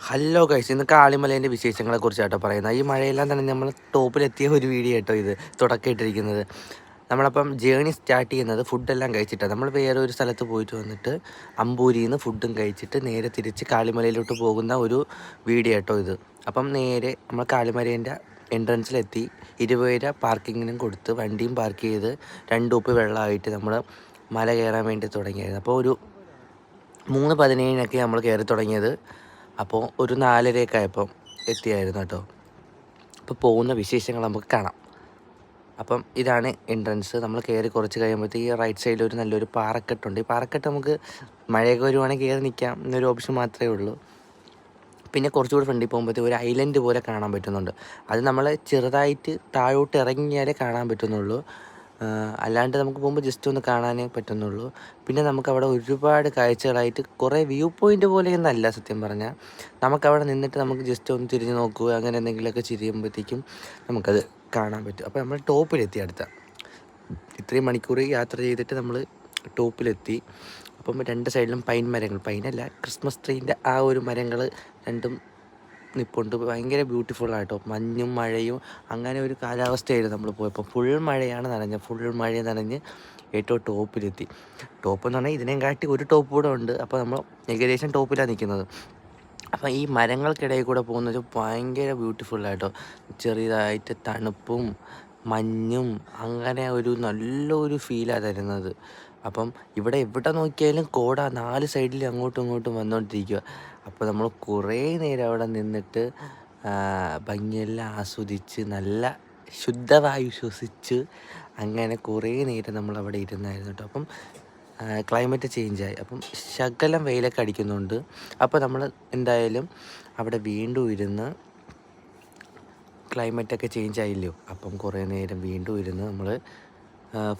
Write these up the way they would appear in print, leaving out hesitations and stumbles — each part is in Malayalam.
ഹലോ ഗൈസ്, ഇന്ന് കാളിമലേൻ്റെ വിശേഷങ്ങളെ കുറിച്ചാട്ടോ പറയുന്നത്. ഈ മഴയെല്ലാം തന്നെ നമ്മൾ ടോപ്പിലെത്തിയ ഒരു വീഡിയോ കേട്ടോ ഇത് തുടക്കമിട്ടിരിക്കുന്നത്. നമ്മളപ്പം ജേണി സ്റ്റാർട്ട് ചെയ്യുന്നത് ഫുഡെല്ലാം കഴിച്ചിട്ടാണ്. നമ്മൾ വേറെ ഒരു സ്ഥലത്ത് പോയിട്ട് വന്നിട്ട് അമ്പൂരിയിൽ നിന്ന് ഫുഡും കഴിച്ചിട്ട് നേരെ തിരിച്ച് കാളിമലയിലോട്ട് പോകുന്ന ഒരു വീഡിയോ കേട്ടോ ഇത്. അപ്പം നേരെ നമ്മൾ കാളിമലേൻ്റെ എൻട്രൻസിലെത്തി 20 രൂപ പാർക്കിങ്ങിനും കൊടുത്ത് വണ്ടിയും പാർക്ക് ചെയ്ത് 2 ഉപ്പ് വെള്ളമായിട്ട് നമ്മൾ മല കയറാൻ വേണ്ടി തുടങ്ങിയായിരുന്നു. അപ്പോൾ ഒരു 3:17 നമ്മൾ കയറി തുടങ്ങിയത്. അപ്പോൾ ഒരു 4:30 ആയപ്പം എത്തിയായിരുന്നു കേട്ടോ. അപ്പോൾ പോകുന്ന വിശേഷങ്ങൾ നമുക്ക് കാണാം. അപ്പം ഇതാണ് എൻട്രൻസ്. നമ്മൾ കയറി കുറച്ച് കഴിയുമ്പോഴത്തേക്ക് ഈ റൈറ്റ് സൈഡിൽ ഒരു നല്ലൊരു പാറക്കെട്ടുണ്ട്. ഈ പാറക്കെട്ട് നമുക്ക് മഴയൊക്കെ വരുവാണെങ്കിൽ കയറി നിൽക്കാം എന്നൊരു ഓപ്ഷൻ മാത്രമേ ഉള്ളൂ. പിന്നെ കുറച്ചുകൂടി ഫ്രണ്ടിൽ പോകുമ്പോഴത്തേക്ക് ഒരു ഐലൻഡ് പോലെ കാണാൻ പറ്റുന്നുണ്ട്. അത് നമ്മൾ ചെറുതായിട്ട് താഴോട്ട് ഇറങ്ങിയാലേ കാണാൻ പറ്റുന്നുള്ളൂ. അല്ലാണ്ട് നമുക്ക് പോകുമ്പോൾ ജസ്റ്റ് ഒന്ന് കാണാനേ പറ്റുന്നുള്ളൂ. പിന്നെ നമുക്കവിടെ ഒരുപാട് കാഴ്ചകളായിട്ട് കുറേ വ്യൂ പോയിൻ്റ് പോലെയൊന്നല്ല സത്യം പറഞ്ഞാൽ. നമുക്കവിടെ നിന്നിട്ട് നമുക്ക് ജസ്റ്റ് ഒന്ന് തിരിഞ്ഞ് നോക്കുക, അങ്ങനെ എന്തെങ്കിലുമൊക്കെ ചെയ്യുമ്പോഴത്തേക്കും നമുക്കത് കാണാൻ പറ്റും. അപ്പോൾ നമ്മൾ ടോപ്പിലെത്തി. ഇത്രയും മണിക്കൂർ യാത്ര ചെയ്തിട്ട് നമ്മൾ ടോപ്പിലെത്തി. അപ്പം 2 സൈഡിലും പൈൻ മരങ്ങൾ, പൈനല്ല ക്രിസ്മസ് ട്രീൻ്റെ ആ ഒരു മരങ്ങൾ രണ്ടും നിൽപ്പുണ്ട്. ഭയങ്കര ബ്യൂട്ടിഫുള്ളായിട്ടോ. മഞ്ഞും മഴയും അങ്ങനെ ഒരു കാലാവസ്ഥയായിരുന്നു നമ്മൾ പോയപ്പോൾ. ഫുൾ മഴ നനഞ്ഞ് ഏറ്റവും ടോപ്പിലെത്തി. ടോപ്പ് എന്ന് പറഞ്ഞാൽ ഇതിനെയും കാട്ടി ഒരു ടോപ്പ് കൂടെ ഉണ്ട്. അപ്പോൾ നമ്മൾ ഏകദേശം ടോപ്പിലാണ് നിൽക്കുന്നത്. അപ്പോൾ ഈ മരങ്ങൾക്കിടയിൽ കൂടെ പോകുന്നത് ഭയങ്കര ബ്യൂട്ടിഫുള്ളായിട്ടോ. ചെറിയതായിട്ട് തണുപ്പും മഞ്ഞും അങ്ങനെ ഒരു നല്ലൊരു ഫീലാണ് തരുന്നത്. അപ്പം എവിടെ നോക്കിയാലും കോട 4 സൈഡിൽ അങ്ങോട്ടും ഇങ്ങോട്ടും വന്നുകൊണ്ടിരിക്കുക. അപ്പോൾ നമ്മൾ കുറേ നേരം അവിടെ നിന്നിട്ട് ഭംഗിയെല്ലാം ആസ്വദിച്ച് നല്ല ശുദ്ധവായു ശ്വസിച്ച് അങ്ങനെ കുറേ നേരം നമ്മളവിടെ ഇരുന്നായിരുന്നു കേട്ടോ. അപ്പം ക്ലൈമറ്റ് ചേഞ്ചായി. അപ്പം ശകലം വെയിലൊക്കെ അടിക്കുന്നുണ്ട്. അപ്പോൾ നമ്മൾ എന്തായാലും അവിടെ വീണ്ടും ഇരുന്ന് ക്ലൈമറ്റൊക്കെ ചേഞ്ച് ആയില്ലയോ. അപ്പം കുറേ നേരം വീണ്ടും ഇരുന്ന് നമ്മൾ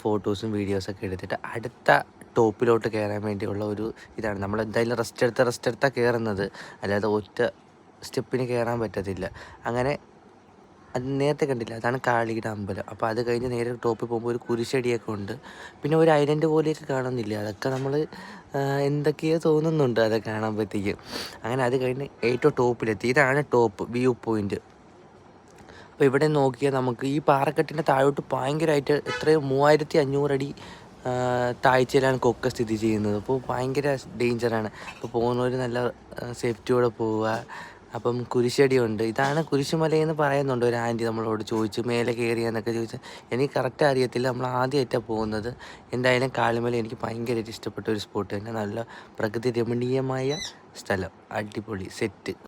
ഫോട്ടോസും വീഡിയോസൊക്കെ എടുത്തിട്ട് അടുത്ത ടോപ്പിലോട്ട് കയറാൻ വേണ്ടിയുള്ള ഒരു ഇതാണ്. നമ്മൾ എന്തായാലും റെസ്റ്റ് എടുത്താണ് കയറുന്നത്, അല്ലാതെ ഒറ്റ സ്റ്റെപ്പിന് കയറാൻ പറ്റത്തില്ല. അങ്ങനെ അത് നേരത്തെ കണ്ടില്ല, അതാണ് കാളിയുടെ അമ്പലം. അപ്പോൾ അത് കഴിഞ്ഞ് നേരെ ടോപ്പിൽ പോകുമ്പോൾ ഒരു കുരിശടിയൊക്കെ ഉണ്ട്. പിന്നെ ഒരു ഐലൻഡ് പോലെയൊക്കെ കാണുന്നില്ല. അതൊക്കെ നമ്മൾ എന്തൊക്കെയോ തോന്നുന്നുണ്ട് അതൊക്കെ കാണുമ്പോഴത്തേക്കും. അങ്ങനെ അത് കഴിഞ്ഞ് ഏറ്റവും ടോപ്പിലെത്തി. ഇതാണ് ടോപ്പ് വ്യൂ പോയിൻറ്റ്. അപ്പോൾ ഇവിടെ നോക്കിയാൽ നമുക്ക് ഈ പാറക്കെട്ടിൻ്റെ താഴോട്ട് ഭയങ്കരമായിട്ട് എത്രയോ 3500 അടി താഴ്ചയിലാണ് കൊക്ക സ്ഥിതി ചെയ്യുന്നത്. അപ്പോൾ ഭയങ്കര ഡേഞ്ചറാണ്. അപ്പോൾ പോകുന്നവർ നല്ല സേഫ്റ്റിയോടെ പോവുക. അപ്പം കുരിശടിയുണ്ട്. ഇതാണ് കുരിശുമലയെന്ന് പറയുന്നുണ്ട് ഒരു ആൻറ്റി നമ്മളോട് ചോദിച്ചു, മേലെ കയറിയെന്നൊക്കെ ചോദിച്ചു. എനിക്ക് കറക്റ്റ് അറിയത്തില്ല, നമ്മൾ ആദ്യമായിട്ടാണ് പോകുന്നത്. എന്തായാലും കാളിമല എനിക്ക് ഭയങ്കരമായിട്ട് ഇഷ്ടപ്പെട്ട ഒരു സ്പോട്ട് തന്നെ. നല്ല പ്രകൃതി രമണീയമായ സ്ഥലം, അടിപൊളി സെറ്റ്.